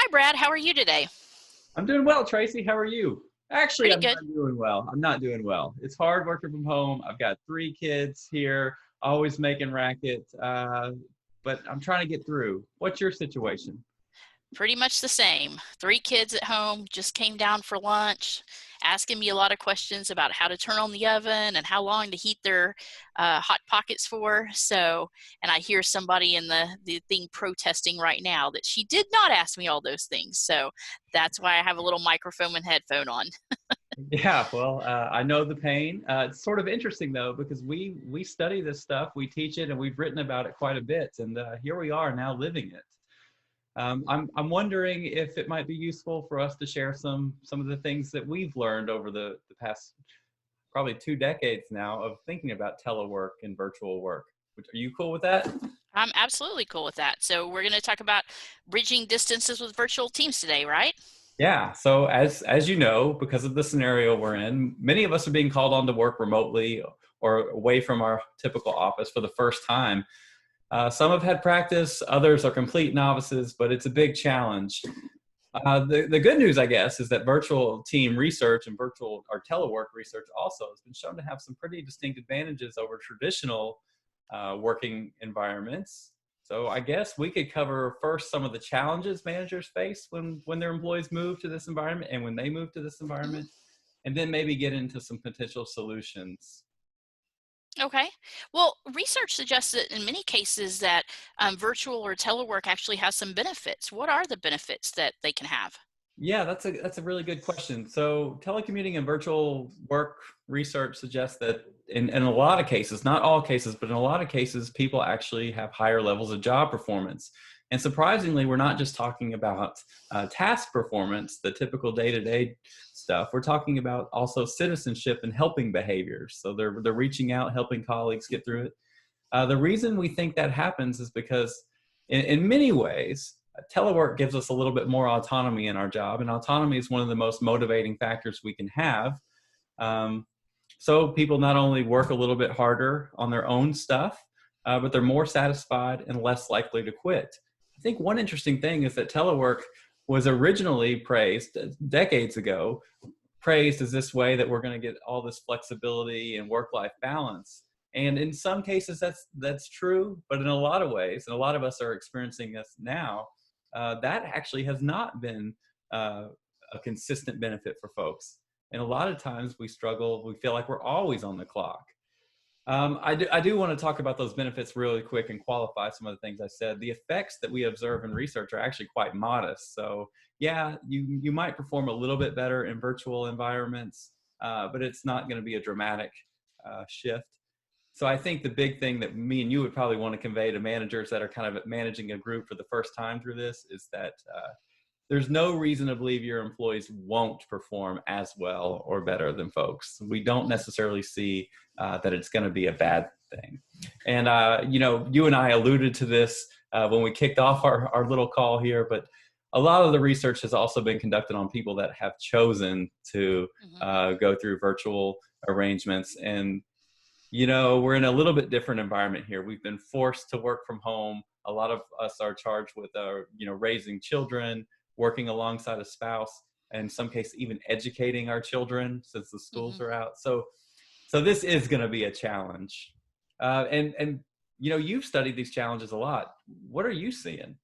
Hi, Brad. How are you today? I'm doing well, Tracy. How are you? Actually, Pretty I'm good. not doing well. I'm not doing well. It's hard working from home. I've got three kids here, always making racket, but I'm trying to get through. What's your situation? Pretty much the same. Three kids at home, just came down for lunch, asking me a lot of questions about how to turn on the oven and how long to heat their hot pockets for. And I hear somebody in the thing protesting right now that she did not ask me all those things. So that's why I have a little microphone and headphone on. Yeah, well, I know the pain. It's sort of interesting though because we study this stuff, we teach it, and we've written about it quite a bit, and here we are now living it. I'm wondering if it might be useful for us to share some of the things that we've learned over the past probably 2 decades now of thinking about telework and virtual work. Are you cool with that? I'm absolutely cool with that. So we're going to talk about bridging distances with virtual teams today, right? Yeah. So as you know, because of the scenario we're in, many of us are being called on to work remotely or away from our typical office for the first time. Some have had practice, others are complete novices, but it's a big challenge. The good news, I guess, is that virtual team research and virtual or telework research also has been shown to have some pretty distinct advantages over traditional working environments. So I guess we could cover first some of the challenges managers face when their employees move to this environment and when they move to this Mhm. environment, and then maybe get into some potential solutions. Okay. Well, research suggests that in many cases that virtual or telework actually has some benefits. What are the benefits that they can have? Yeah, that's a really good question. So telecommuting and virtual work research suggests that in a lot of cases, not all cases, but in a lot of cases, people actually have higher levels of job performance. And surprisingly, we're not just talking about task performance, the typical day-to-day stuff. We're talking about also citizenship and helping behaviors. So they're reaching out, helping colleagues get through it. The reason we think that happens is because, in many ways, telework gives us a little bit more autonomy in our job, and autonomy is one of the most motivating factors we can have. Um, so people not only work a little bit harder on their own stuff, but they're more satisfied and less likely to quit. I think one interesting thing is that telework was originally praised decades ago, praised as this way that we're going to get all this flexibility and work-life balance. And in some cases, that's true, but in a lot of ways, and a lot of us are experiencing this now, that actually has not been uh, a consistent benefit for folks. And a lot of times we struggle, we feel like we're always on the clock. I do want to talk about those benefits really quick and qualify some of the things I said. The effects that we observe in research are actually quite modest. So yeah, you might perform a little bit better in virtual environments, but it's not going to be a dramatic shift. So I think the big thing that me and you would probably want to convey to managers that are kind of managing a group for the first time through this is that there's no reason to believe your employees won't perform as well or better than folks. We don't necessarily see that it's going to be a bad thing. And, you and I alluded to this when we kicked off our little call here, but a lot of the research has also been conducted on people that have chosen to Mhm. go through virtual arrangements. And we're in a little bit different environment here. We've been forced to work from home. A lot of us are charged with, raising children, working alongside a spouse, and in some cases even educating our children since the schools Mhm. are out. So this is going to be a challenge. And you've studied these challenges a lot. What are you seeing?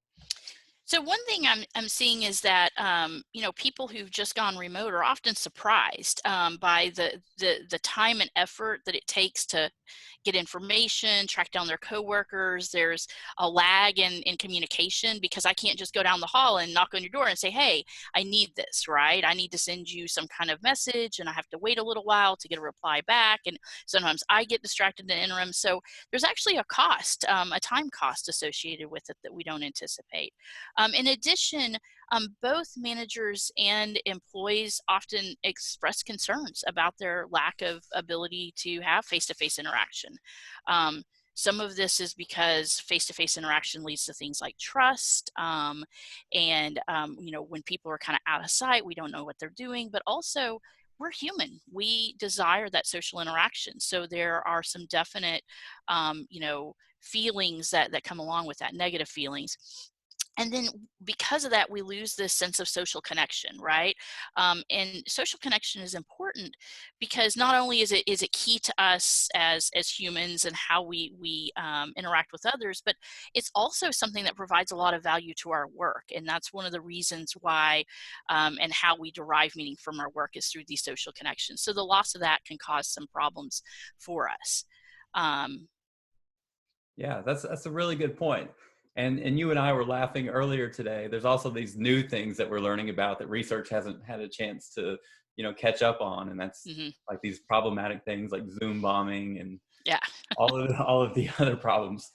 So one thing I'm seeing is that people who've just gone remote are often surprised by the time and effort that it takes to get information, track down their coworkers. There's a lag in communication because I can't just go down the hall and knock on your door and say, "Hey, I need this," right? I need to send you some kind of message, and I have to wait a little while to get a reply back. And sometimes I get distracted in the interim. So there's actually a cost, a time cost associated with it that we don't anticipate. In addition, both managers and employees often express concerns about their lack of ability to have face-to-face interaction. Um, some of this is because face-to-face interaction leads to things like trust, when people are kind of out of sight, we don't know what they're doing, but also we're human. We desire that social interaction. So there are some definite, feelings that come along with that, negative feelings. And then because of that, we lose this sense of social connection, right? And social connection is important because not only is it key to us as humans and how we interact with others, but it's also something that provides a lot of value to our work. And that's one of the reasons why and how we derive meaning from our work is through these social connections. So the loss of that can cause some problems for us. Um, Yeah, that's a really good point. And you and I were laughing earlier today. There's also these new things that we're learning about that research hasn't had a chance to, catch up on, and that's mhm. like these problematic things like Zoom bombing and Yeah. all of the other problems.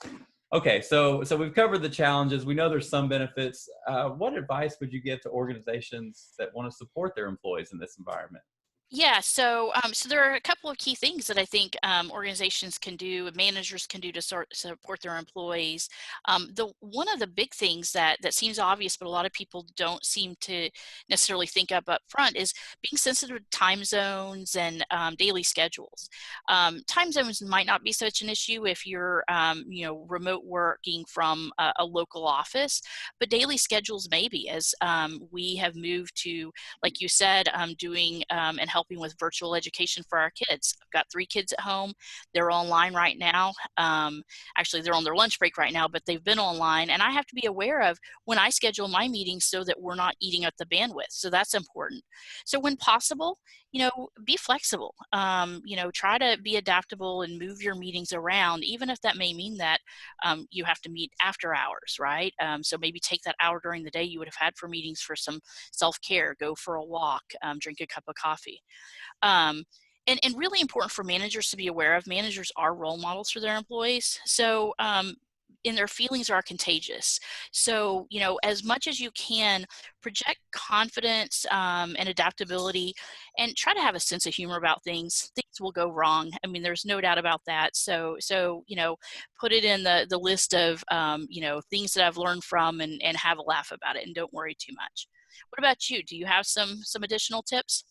Okay, so we've covered the challenges. We know there's some benefits. What advice would you give to organizations that want to support their employees in this environment? Yeah, so there are a couple of key things that I think organizations can do, and managers can do to support their employees. The one of the big things that seems obvious, but a lot of people don't seem to necessarily think up front is being sensitive to time zones and daily schedules. Time zones might not be such an issue if you're remote working from a local office, but daily schedules maybe as we have moved to, like you said, doing and helping with virtual education for our kids. I've got 3 kids at home. They're online right now. Actually, they're on their lunch break right now, but they've been online, and I have to be aware of when I schedule my meetings so that we're not eating up the bandwidth. So that's important. So when possible, be flexible. Try to be adaptable and move your meetings around, even if that may mean that you have to meet after hours, right? So maybe take that hour during the day you would have had for meetings for some self-care, go for a walk, drink a cup of coffee. Um, and really important for managers to be aware of. Managers are role models for their employees. So, and their feelings are contagious. So, as much as you can, project confidence and adaptability, and try to have a sense of humor about things. Things will go wrong. I mean, there's no doubt about that. So put it in the list of things that I've learned from, and have a laugh about it, and don't worry too much. What about you? Do you have some additional tips?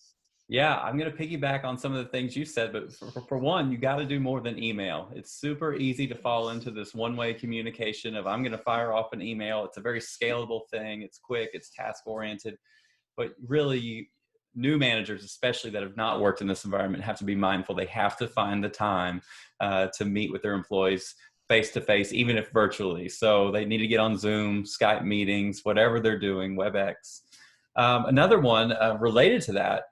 Yeah, I'm going to piggyback on some of the things you said, but for one, you got to do more than email. It's super easy to fall into this one-way communication of I'm going to fire off an email. It's a very scalable thing. It's quick, it's task-oriented, but really new managers, especially that have not worked in this environment, have to be mindful. They have to find the time to meet with their employees face to face, even if virtually. So they need to get on Zoom, Skype meetings, whatever they're doing, WebEx. Another one related to that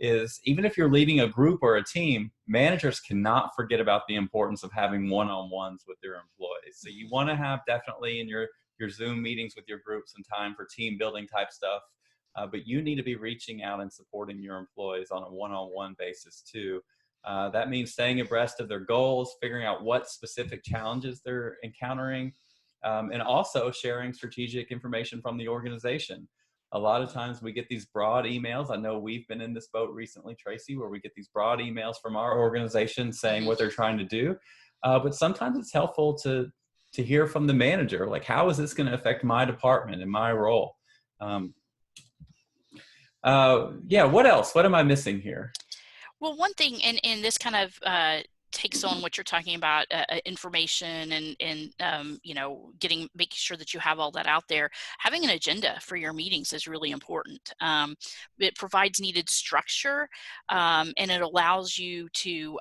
is even if you're leading a group or a team, managers cannot forget about the importance of having one-on-ones with their employees. So you want to have definitely in your Zoom meetings with your groups and time for team building type stuff. But you need to be reaching out and supporting your employees on a one-on-one basis too. That means staying abreast of their goals, figuring out what specific challenges they're encountering, and also sharing strategic information from the organization. A lot of times we get these broad emails. I know we've been in this boat recently, Tracy, where we get these broad emails from our organization saying Mhm. what they're trying to do. But sometimes it's helpful to hear from the manager, like how is this going to affect my department and my role? Um, yeah. What else? What am I missing here? Well, one thing, and this kind of takes on what you're talking about, information and making sure that you have all that out there. Having an agenda for your meetings is really important. It provides needed structure, and it allows you to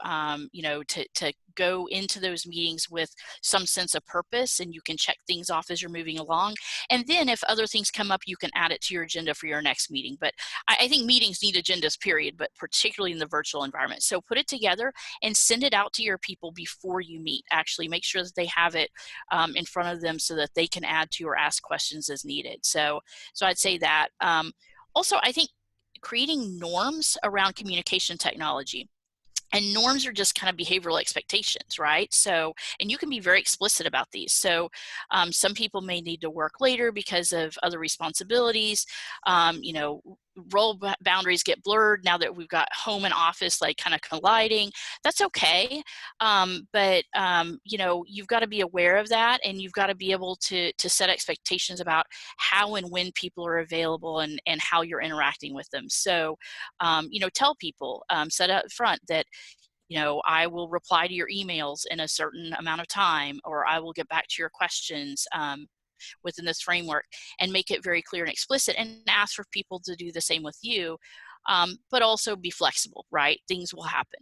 go into those meetings with some sense of purpose, and you can check things off as you're moving along. And then if other things come up, you can add it to your agenda for your next meeting. But I think meetings need agendas, period, but particularly in the virtual environment. So put it together and send it out to your people before you meet. Actually, make sure that they have it in front of them so that they can add to or ask questions as needed. So I'd say that. Also, I think creating norms around communication technology. And norms are just kind of behavioral expectations, right? So, and you can be very explicit about these. So, some people may need to work later because of other responsibilities. Um, you know, boundaries get blurred now that we've got home and office like kind of colliding. That's okay, but you've got to be aware of that, and you've got to be able to set expectations about how and when people are available and how you're interacting with them. So, tell people, set up front that I will reply to your emails in a certain amount of time, or I will get back to your questions. within this framework, and make it very clear and explicit, and ask for people to do the same with you. But also be flexible, right? Things will happen.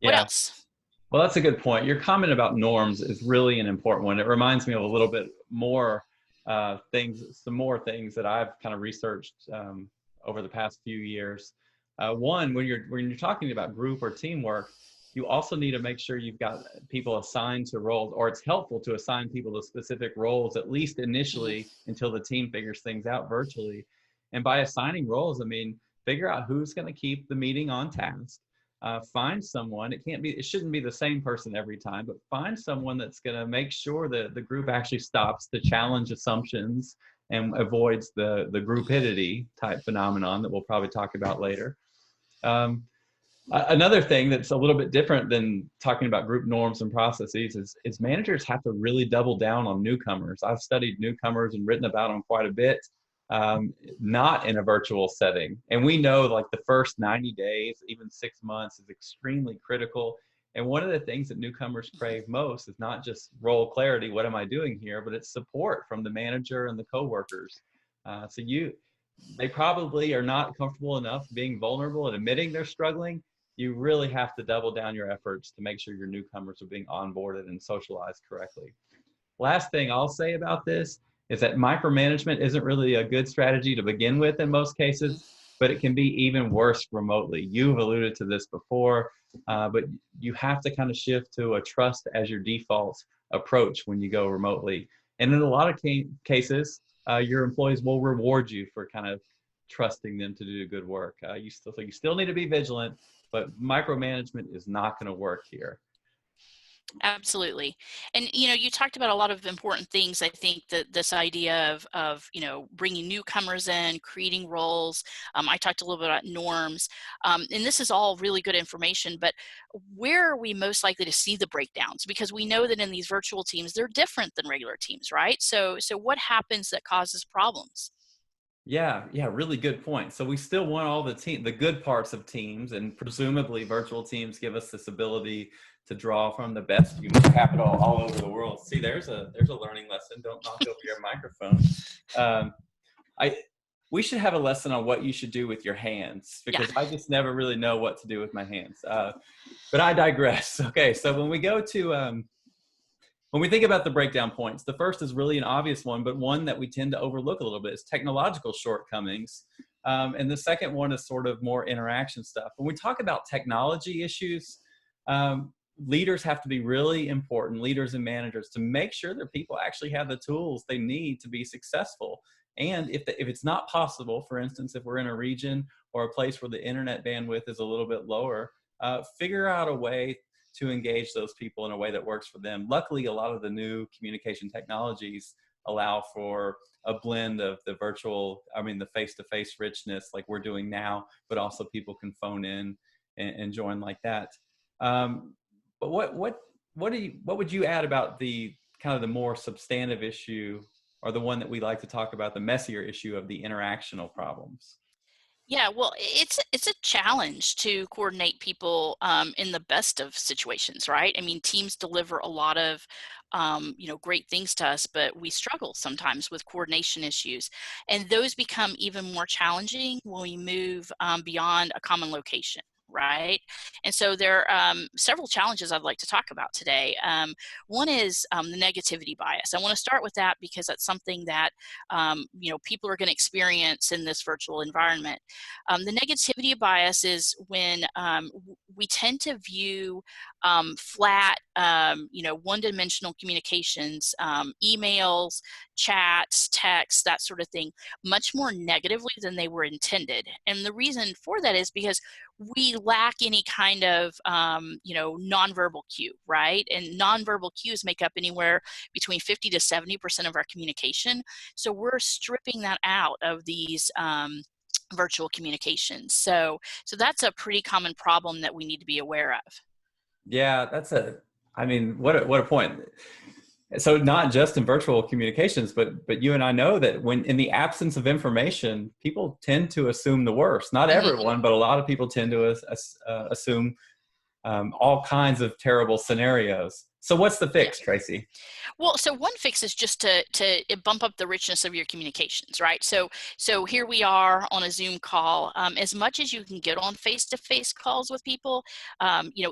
What Yeah. else? Well, that's a good point. Your comment about norms is really an important one. It reminds me of a little bit more some more things that I've kind of researched over the past few years. One, when you're talking about group or teamwork, you also need to make sure you've got people assigned to roles, or it's helpful to assign people to specific roles, at least initially, Mm-hmm. until the team figures things out virtually. And by assigning roles, I mean, figure out who's going to keep the meeting on task. Find someone. It shouldn't be the same person every time, but find someone that's going to make sure that the group actually stops to challenge assumptions and avoids the groupidity type phenomenon that we'll probably talk about later. Um, Another thing that's a little bit different than talking about group norms and processes is managers have to really double down on newcomers. I've studied newcomers and written about them quite a bit, not in a virtual setting. And we know like the first 90 days, even 6 months is extremely critical. And one of the things that newcomers crave most is not just role clarity, what am I doing here, but it's support from the manager and the coworkers. They probably are not comfortable enough being vulnerable and admitting they're struggling. You really have to double down your efforts to make sure your newcomers are being onboarded and socialized correctly. Last thing I'll say about this is that micromanagement isn't really a good strategy to begin with in most cases, but it can be even worse remotely. You've alluded to this before, but you have to kind of shift to a trust as your default approach when you go remotely. And in a lot of cases, your employees will reward you for kind of trusting them to do good work. You still need to be vigilant, but micromanagement is not going to work here. Absolutely. And, you talked about a lot of important things. I think that this idea of bringing newcomers in, creating roles. I talked a little bit about norms. And this is all really good information, but where are we most likely to see the breakdowns? Because we know that in these virtual teams, they're different than regular teams, right? So what happens that causes problems? Yeah, really good point. So we still want all the good parts of teams, and presumably virtual teams give us this ability to draw from the best human capital all over the world. See, there's a learning lesson. Don't knock over your microphone. Um, I We should have a lesson on what you should do with your hands, Yeah. because I just never really know what to do with my hands. But I digress. Okay, so when we think about the breakdown points, the first is really an obvious one, but one that we tend to overlook a little bit is technological shortcomings. And the second one is sort of more interaction stuff. When we talk about technology issues, leaders have to be really important, leaders and managers, to make sure that people actually have the tools they need to be successful. And if it's not possible, for instance, if we're in a region or a place where the internet bandwidth is a little bit lower, figure out a way to engage those people in a way that works for them. Luckily, a lot of the new communication technologies allow for a blend of the the face-to-face richness like we're doing now, but also people can phone in and join like that. But what would you add about the kind of the more substantive issue, or the one that we like to talk about, the messier issue of the interactional problems? Yeah, well, it's a challenge to coordinate people in the best of situations, right? I mean, teams deliver a lot of great things to us, but we struggle sometimes with coordination issues, and those become even more challenging when we move beyond a common location. Right. And so there are several challenges I'd like to talk about today. One is the negativity bias. I want to start with that because that's something that people are going to experience in this virtual environment. The negativity bias is when we tend to view flat, one-dimensional communications, emails, chats, texts, that sort of thing, much more negatively than they were intended. And the reason for that is because we lack any kind of, nonverbal cue, right? And nonverbal cues make up anywhere between 50 to 70% of our communication. So we're stripping that out of these virtual communications. So that's a pretty common problem that we need to be aware of. Yeah, what a point. So not just in virtual communications, but you and I know that when in the absence of information, people tend to assume the worst. Not Mhm. everyone, but a lot of people tend to assume all kinds of terrible scenarios. So what's the Yeah. fix, Tracy? Well, so one fix is just to bump up the richness of your communications, right? So here we are on a Zoom call. As much as you can get on face-to-face calls with people,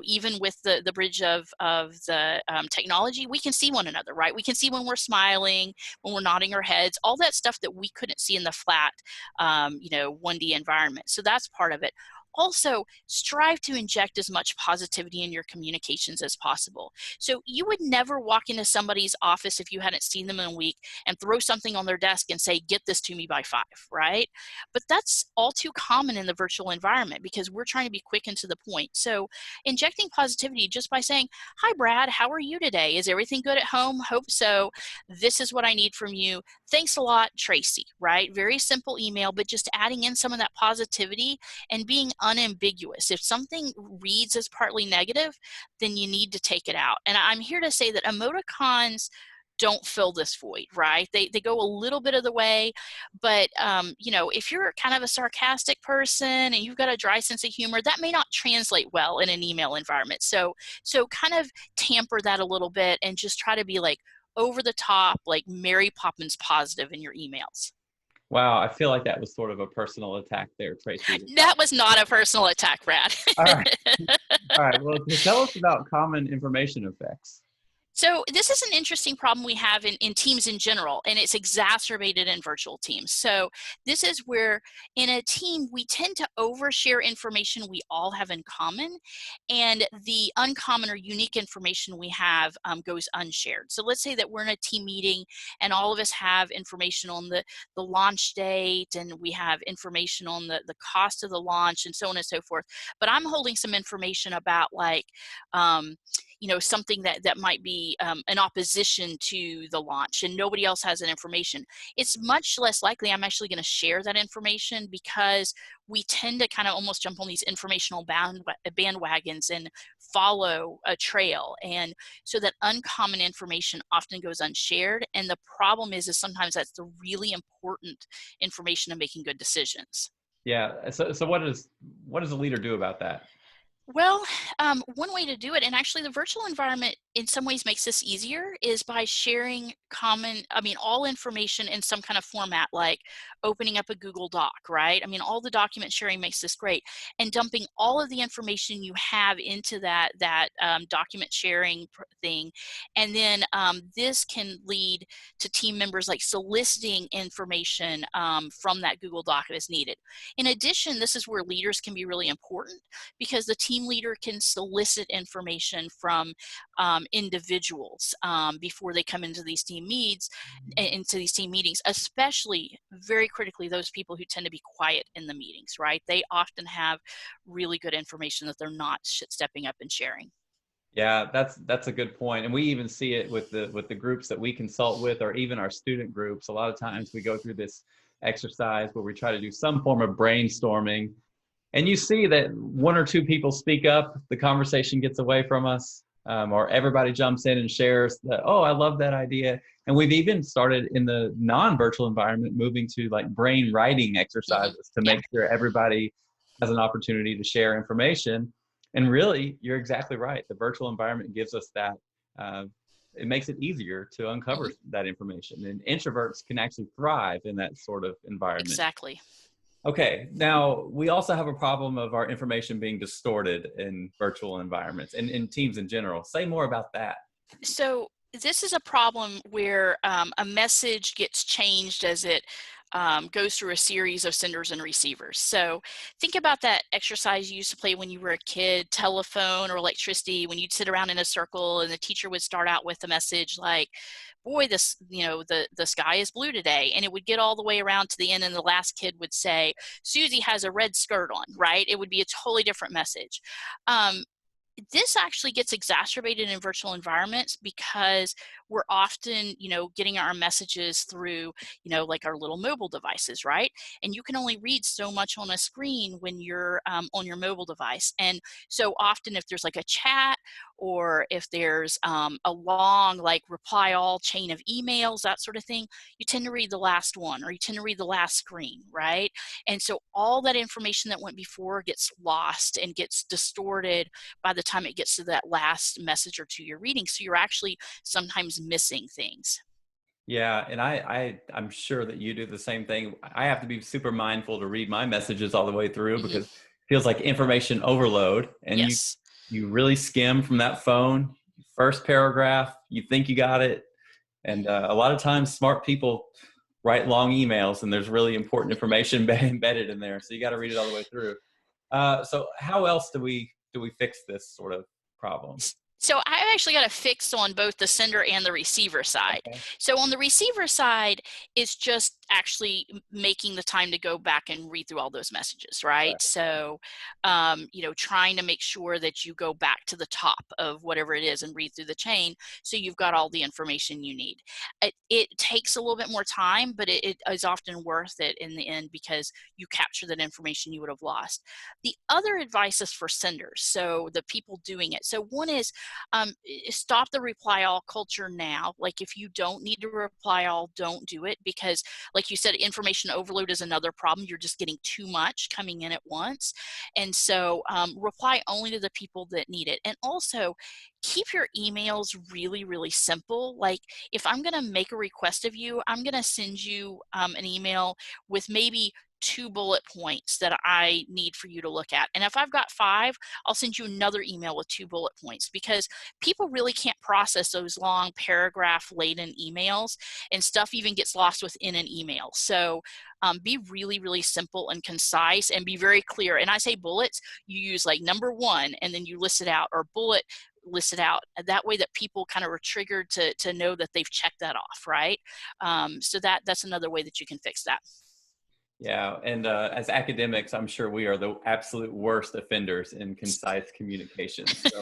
even with the bridge of the technology, we can see one another, right? We can see when we're smiling, when we're nodding our heads, all that stuff that we couldn't see in the flat, 1D environment. So that's part of it. Also, strive to inject as much positivity in your communications as possible. So you would never walk into somebody's office if you hadn't seen them in a week and throw something on their desk and say, get this to me by 5, right? But that's all too common in the virtual environment because we're trying to be quick and to the point. So injecting positivity just by saying, hi, Brad, how are you today? Is everything good at home? Hope so. This is what I need from you. Thanks a lot, Tracy, right? Very simple email, but just adding in some of that positivity and being unambiguous. If something reads as partly negative, then you need to take it out. And I'm here to say that emoticons don't fill this void, right? They go a little bit of the way, but if you're kind of a sarcastic person and you've got a dry sense of humor, that may not translate well in an email environment. So kind of tamper that a little bit and just try to be like over the top, like Mary Poppins positive in your emails. Wow, I feel like that was sort of a personal attack there, Tracy. That was not a personal attack, Brad. All right. All right. Well, tell us about common information effects. So this is an interesting problem we have in teams in general, and it's exacerbated in virtual teams. So this is where in a team, we tend to overshare information we all have in common, and the uncommon or unique information we have goes unshared. So let's say that we're in a team meeting and all of us have information on the launch date, and we have information on the cost of the launch and so on and so forth. But I'm holding some information about like, something that might be an opposition to the launch and nobody else has that information. It's much less likely I'm actually going to share that information because we tend to kind of almost jump on these informational bandwagons and follow a trail. And so that uncommon information often goes unshared. And the problem is sometimes that's the really important information in making good decisions. Yeah. So what does a leader do about that? Well, one way to do it, and actually the virtual environment in some ways makes this easier, is by sharing all information in some kind of format, like opening up a Google Doc, right? I mean, all the document sharing makes this great, and dumping all of the information you have into that document sharing thing, and then this can lead to team members like soliciting information from that Google Doc as needed. In addition, this is where leaders can be really important because the team leader can solicit information from individuals before they come into these team meetings, especially very critically those people who tend to be quiet in the meetings, right? They often have really good information that they're not stepping up and sharing. Yeah, that's a good point. And we even see it with the groups that we consult with, or even our student groups. A lot of times we go through this exercise where we try to do some form of brainstorming. And you see that one or two people speak up, the conversation gets away from us, or everybody jumps in and shares that, oh, I love that idea. And we've even started in the non-virtual environment, moving to like brain writing Mm-hmm. exercises to Yeah. make sure everybody has an opportunity to share information. And really, you're exactly right. The virtual environment gives us that. Uh, it makes it easier to uncover Mm-hmm. that information. And introverts can actually thrive in that sort of environment. Exactly. Okay, now we also have a problem of our information being distorted in virtual environments and in teams in general. Say more about that. So this is a problem where a message gets changed as it goes through a series of senders and receivers. So think about that exercise you used to play when you were a kid, telephone or electricity, when you'd sit around in a circle and the teacher would start out with a message like, boy, the sky is blue today. And it would get all the way around to the end and the last kid would say, Susie has a red skirt on, right? It would be a totally different message. This actually gets exacerbated in virtual environments because we're often, getting our messages through, like our little mobile devices, right? And you can only read so much on a screen when you're on your mobile device. And so often if there's like a chat or if there's a long, like, reply all chain of emails, that sort of thing, you tend to read the last one, or you tend to read the last screen, right? And so all that information that went before gets lost and gets distorted by the time it gets to that last message or two you're reading. So you're actually sometimes missing things. Yeah, and I'm sure that you do the same thing. I have to be super mindful to read my messages all the way through Hmm. because it feels like information overload, and Yes. you really skim from that phone. First paragraph, you think you got it, and Hmm. a lot of times smart people write long emails, and there's really important information embedded in there. So you got to read it all the way through. So how else do we fix this sort of problem? So I've actually got a fix on both the sender and the receiver side. Okay. So on the receiver side, it's just actually making the time to go back and read through all those messages, right? Right. So, trying to make sure that you go back to the top of whatever it is and read through the chain, so you've got all the information you need. It takes a little bit more time, but it is often worth it in the end because you capture that information you would have lost. The other advice is for senders, so the people doing it. So one is, stop the reply all culture now. Like, if you don't need to reply all, don't do it, because like you said, information overload is another problem. You're just getting too much coming in at once. And so reply only to the people that need it. And also keep your emails really, really simple. Like, if I'm going to make a request of you, I'm going to send you an email with maybe 2 bullet points that I need for you to look at. And if I've got 5, I'll send you another email with 2 bullet points, because people really can't process those long paragraph laden emails, and stuff even gets lost within an email. So be really, really simple and concise, and be very clear. And I say bullets, you use like number 1 and then you list it out, or bullet list it out. That way that people kind of are triggered to know that they've checked that off, right? So that's another way that you can fix that. Yeah, and as academics, I'm sure we are the absolute worst offenders in concise communications. So,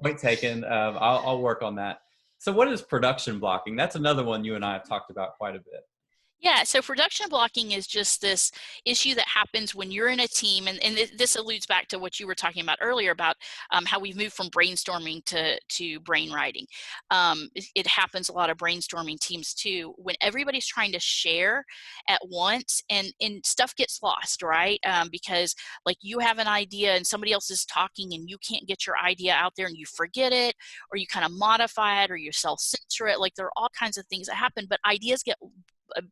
point taken. I'll work on that. So, what is production blocking? That's another one you and I have talked about quite a bit. Yeah, so production blocking is just this issue that happens when you're in a team, and this alludes back to what you were talking about earlier about how we've moved from brainstorming to brain writing. It happens a lot of brainstorming teams too, when everybody's trying to share at once, and stuff gets lost, right? Because like, you have an idea and somebody else is talking and you can't get your idea out there, and you forget it, or you kind of modify it, or you self-censor it. Like, there are all kinds of things that happen, but ideas get uh,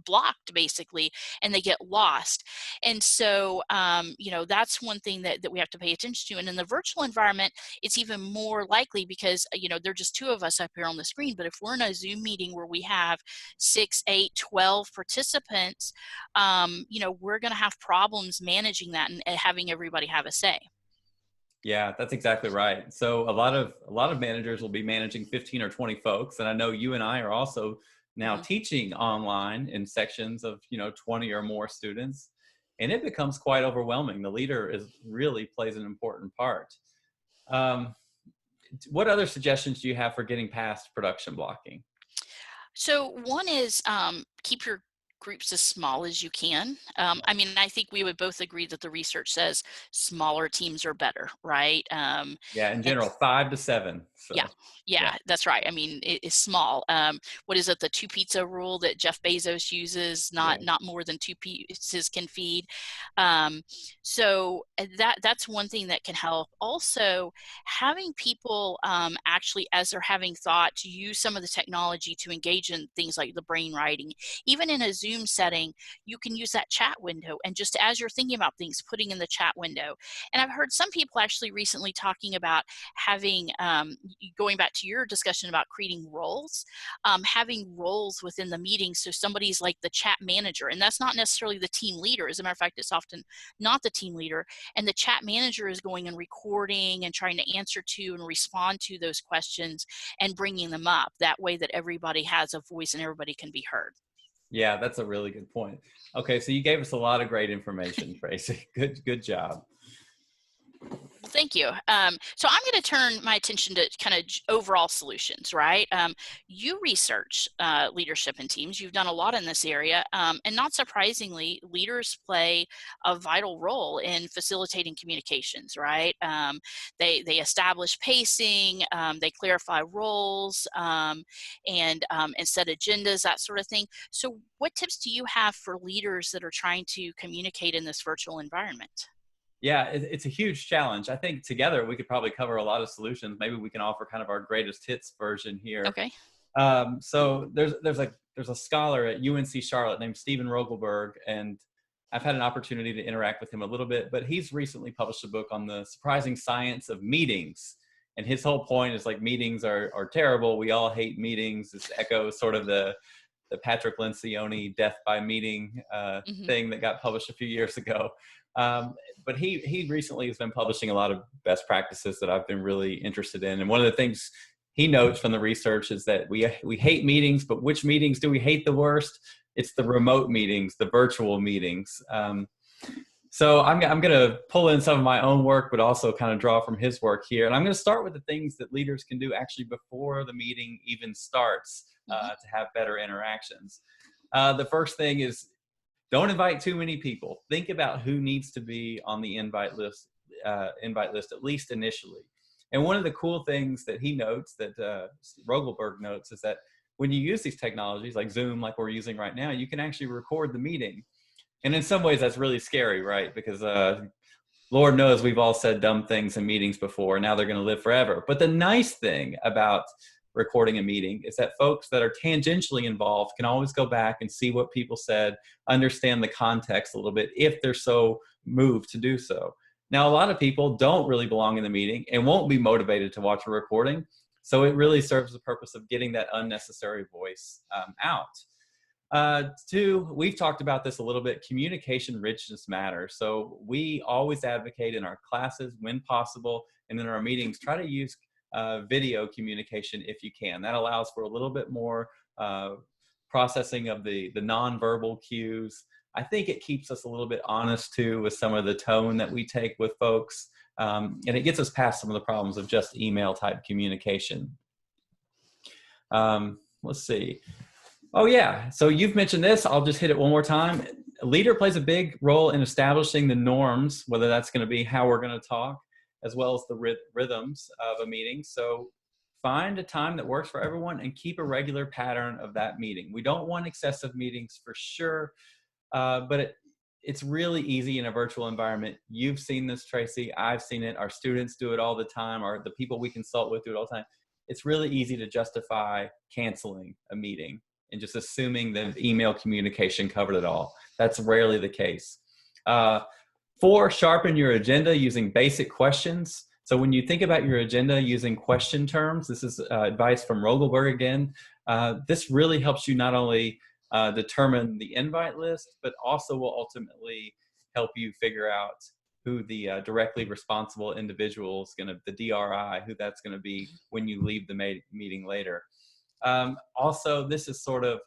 blocked basically, and they get lost. And so that's one thing that we have to pay attention to. And in the virtual environment, it's even more likely, because there are just 2 of us up here on the screen. But if we're in a Zoom meeting where we have 6, 8, 12 participants, we're going to have problems managing that, and having everybody have a say. Yeah, that's exactly right. So a lot of managers will be managing 15 or 20 folks, and I know you and I are also now Mhm. teaching online in sections of 20 or more students, and it becomes quite overwhelming. The leader is really plays an important part. Um, what other suggestions do you have for getting past production blocking? So one is, keep your groups as small as you can. I mean, I think we would both agree that the research says smaller teams are better, right? Yeah, in And general, 5 to 7. yeah, So yeah, yeah, that's right. I mean, it is small. What is it? The 2 pizza rule that Jeff Bezos uses, not yeah, not more than 2 pizzas can feed. Um, that's one thing that can help. Also, having people actually, as they're having thought, to use some of the technology to engage in things like the brain writing. Even in a Zoom setting, you can use that chat window, and just as you're thinking about things, putting in the chat window. And I've heard some people actually recently talking about having, going back to your discussion about creating roles, having roles within the meeting. So somebody's like the chat manager, and that's not necessarily the team leader. As a matter of fact, it's often not the team leader. And the chat manager is going and recording and trying to answer to and respond to those questions and bringing them up. That way that everybody has a voice and everybody can be heard. yeah, that's a really good point. Okay, so you gave us a lot of great information, Tracy. Good job. Well, thank you. So I'm going to turn my attention to kind of overall solutions, right? You research leadership in teams. You've done a lot in this area. And not surprisingly, leaders play a vital role in facilitating communications, right? They establish pacing, they clarify roles, and set agendas, that sort of thing. So what tips do you have for leaders that are trying to communicate in this virtual environment? Yeah, it's a huge challenge. I think together we could probably cover a lot of solutions. Maybe we can offer kind of our greatest hits version here. Okay. So there's a scholar at UNC Charlotte named Stephen Rogelberg, and I've had an opportunity to interact with him a little bit. But he's recently published a book on the surprising science of meetings, and his whole point is like meetings are terrible. We all hate meetings. This echoes sort of the Patrick Lencioni death by meeting Hmm. thing that got published a few years ago. But he recently has been publishing a lot of best practices that I've been really interested in. And one of the things he notes from the research is that we hate meetings, but which meetings do we hate the worst? It's the remote meetings, the virtual meetings. So I'm going to pull in some of my own work, but also kind of draw from his work here. And I'm going to start with the things that leaders can do actually before the meeting even starts Hmm. to have better interactions. The first thing is don't invite too many people. Think about who needs to be on the invite list at least initially. And one of the cool things that he notes, that Rogelberg notes, is that when you use these technologies like Zoom, like we're using right now, you can actually record the meeting. And in some ways, that's really scary, right? Because Lord knows we've all said dumb things in meetings before. Now they're going to live forever. But the nice thing about recording a meeting is that folks that are tangentially involved can always go back and see what people said, understand the context a little bit if they're so moved to do so. Now, a lot of people don't really belong in the meeting and won't be motivated to watch a recording. So it really serves the purpose of getting that unnecessary voice out. Two, we've talked about this a little bit. Communication richness matters. So we always advocate in our classes, when possible, and in our meetings, try to use video communication if you can. That allows for a little bit more processing of the nonverbal cues. I think it keeps us a little bit honest too with some of the tone that we take with folks. And it gets us past some of the problems of just email type communication. Let's see. Oh, yeah. So you've mentioned this. I'll just hit it one more time. A leader plays a big role in establishing the norms, whether that's going to be how we're going to talk, as well as the rhythms of a meeting. So find a time that works for everyone and keep a regular pattern of that meeting. We don't want excessive meetings for sure, but it's really easy in a virtual environment. You've seen this, Tracey. I've seen it. Our students do it all the time, or the people we consult with do it all the time. It's really easy to justify canceling a meeting and just assuming that email communication covered it all. That's rarely the case. Four, sharpen your agenda using basic questions. So when you think about your agenda using question terms, this is advice from Rogelberg again. This really helps you not only determine the invite list, but also will ultimately help you figure out who the directly responsible individual is going to, the DRI, who that's going to be when you leave the meeting later. Also, this is sort of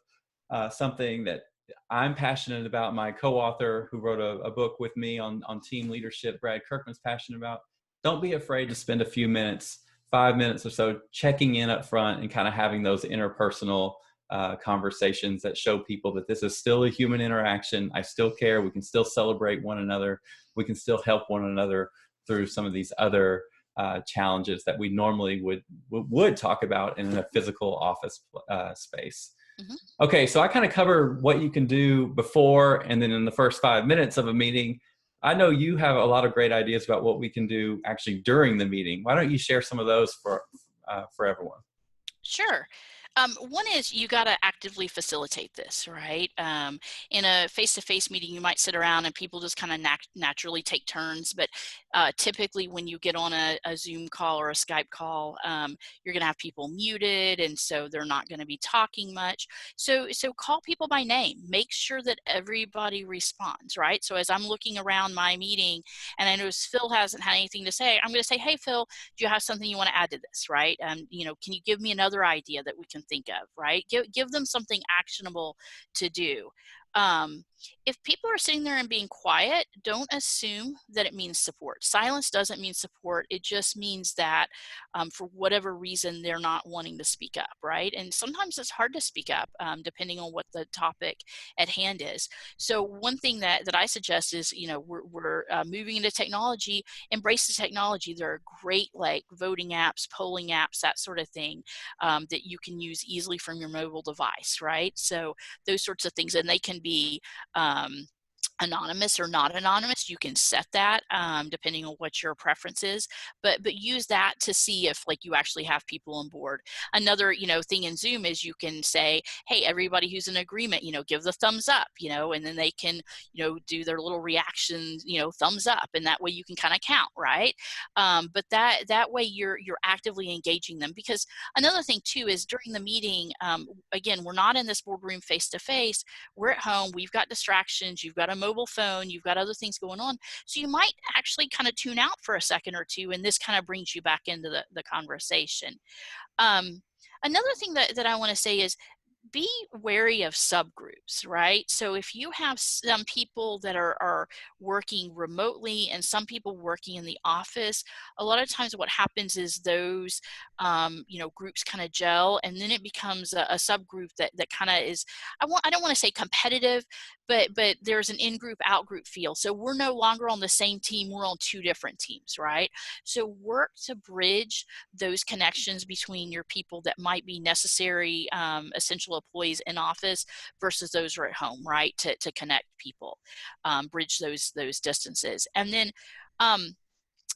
something that I'm passionate about. My co-author who wrote a book with me on team leadership, Brad Kirkman's passionate about. Don't be afraid to spend a few minutes, 5 minutes or so, checking in up front and kind of having those interpersonal conversations that show people that this is still a human interaction. I still care. We can still celebrate one another. We can still help one another through some of these other challenges that we normally would talk about in a physical office space. Hmm. Okay, so I kind of cover what you can do before and then in the first 5 minutes of a meeting. I know you have a lot of great ideas about what we can do actually during the meeting. Why don't you share some of those for everyone? Sure. One is you got to actively facilitate this, right? In a face-to-face meeting, you might sit around and people just kind of naturally take turns. But typically, when you get on a Zoom call or a Skype call, you're going to have people muted, and so they're not going to be talking much. So call people by name. Make sure that everybody responds, right? So as I'm looking around my meeting, and I notice Phil hasn't had anything to say, I'm going to say, "Hey, Phil, do you have something you want to add to this?" Right? Can you give me another idea that we can think of? Right? Give them something actionable to do. Um, if people are sitting there and being quiet, don't assume that it means support. Silence doesn't mean support. It just means that for whatever reason, they're not wanting to speak up, right? And sometimes it's hard to speak up depending on what the topic at hand is. So one thing that I suggest is, we're moving into technology. Embrace the technology. There are great like voting apps, polling apps, that sort of thing that you can use easily from your mobile device, right? So those sorts of things, and they can be um, anonymous or not anonymous. You can set that depending on what your preference is, but use that to see if like you actually have people on board. Another thing in Zoom is you can say, hey, everybody who's in agreement, give the thumbs up, and then they can do their little reaction, thumbs up, and that way you can kind of count, right? But that way you're actively engaging them. Because another thing too is during the meeting, again, we're not in this boardroom face to face. We're at home, we've got distractions, you've got a mobile phone, you've got other things going on. So you might actually kind of tune out for a second or two, and this kind of brings you back into the conversation. Um, Another thing that I want to say is be wary of subgroups, right? So if you have some people that are working remotely and some people working in the office, a lot of times what happens is those groups kind of gel, and then it becomes a subgroup that kind of is, I don't want to say competitive, but there's an in-group out-group feel. So we're no longer on the same team, we're on two different teams, right? So work to bridge those connections between your people that might be necessary, essential employees in office versus those who are at home, right? To connect people, bridge those distances. And then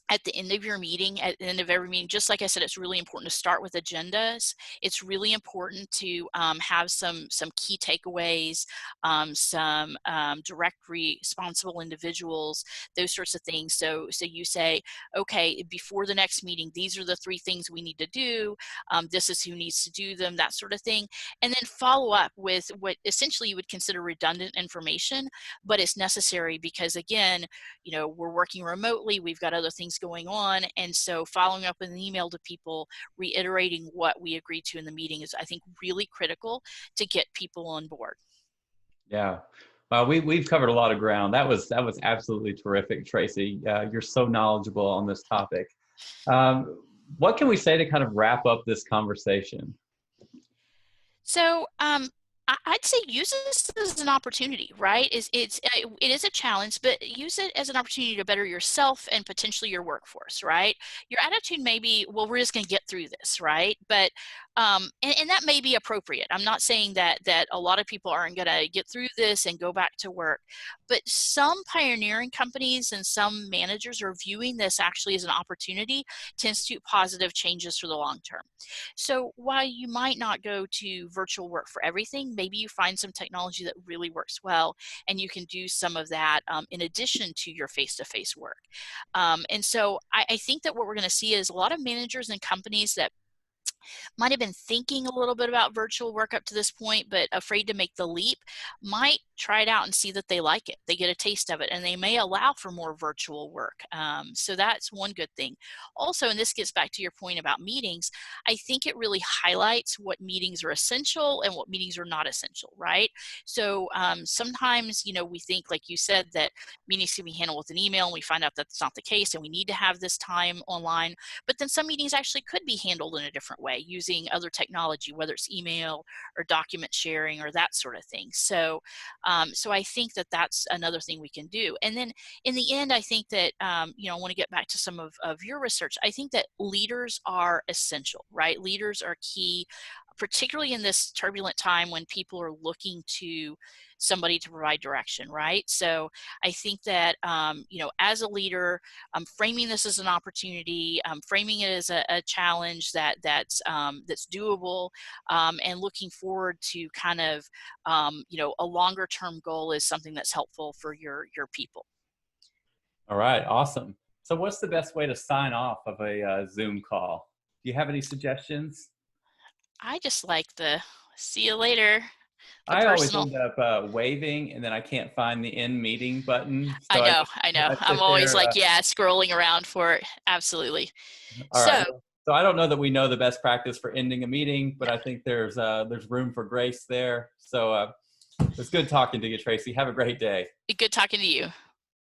at the end of your meeting, at the end of every meeting, just like I said, it's really important to start with agendas. It's really important to have some key takeaways, some direct responsible individuals, those sorts of things. So you say, okay, before the next meeting, these are the 3 things we need to do. This is who needs to do them, that sort of thing. And then follow up with what essentially you would consider redundant information, but it's necessary because, again, we're working remotely, we've got other things going on, and so following up with an email to people reiterating what we agreed to in the meeting is, I think, really critical to get people on board. Yeah. We've covered a lot of ground. That was absolutely terrific, Tracey. You're so knowledgeable on this topic. What can we say to kind of wrap up this conversation? So I'd say use this as an opportunity, right? It is a challenge, but use it as an opportunity to better yourself and potentially your workforce, right? Your attitude may be, well, we're just going to get through this, right? But and that may be appropriate. I'm not saying that a lot of people aren't going to get through this and go back to work, but some pioneering companies and some managers are viewing this actually as an opportunity to institute positive changes for the long term. So while you might not go to virtual work for everything, maybe you find some technology that really works well, and you can do some of that in addition to your face-to-face work. And so I think that what we're going to see is a lot of managers and companies that might have been thinking a little bit about virtual work up to this point, but afraid to make the leap, might try it out and see that they like it. They get a taste of it, and they may allow for more virtual work. So that's one good thing. Also, and this gets back to your point about meetings, I think it really highlights what meetings are essential and what meetings are not essential, right? So sometimes, we think, like you said, that meetings can be handled with an email, and we find out that's not the case, and we need to have this time online. But then some meetings actually could be handled in a different way using other technology, whether it's email or document sharing or that sort of thing. So I think that that's another thing we can do. And then in the end, I think that, I want to get back to some of your research. I think that leaders are essential, right? Leaders are key, particularly in this turbulent time when people are looking to somebody to provide direction, right? So I think that, as a leader, framing this as an opportunity, framing it as a challenge that's doable, and looking forward to kind of, a longer term goal is something that's helpful for your people. All right, awesome. So, what's the best way to sign off of a Zoom call? Do you have any suggestions? I just like the see you later, the I always personal. end up waving, and then I can't find the end meeting button, I so know, I know. I I'm sit always there. like, yeah, scrolling around for it. Absolutely. All right. So, So I don't know that we know the best practice for ending a meeting, but I think there's room for grace there. So It's good talking to you, Tracy. Have a great day. Good talking to you.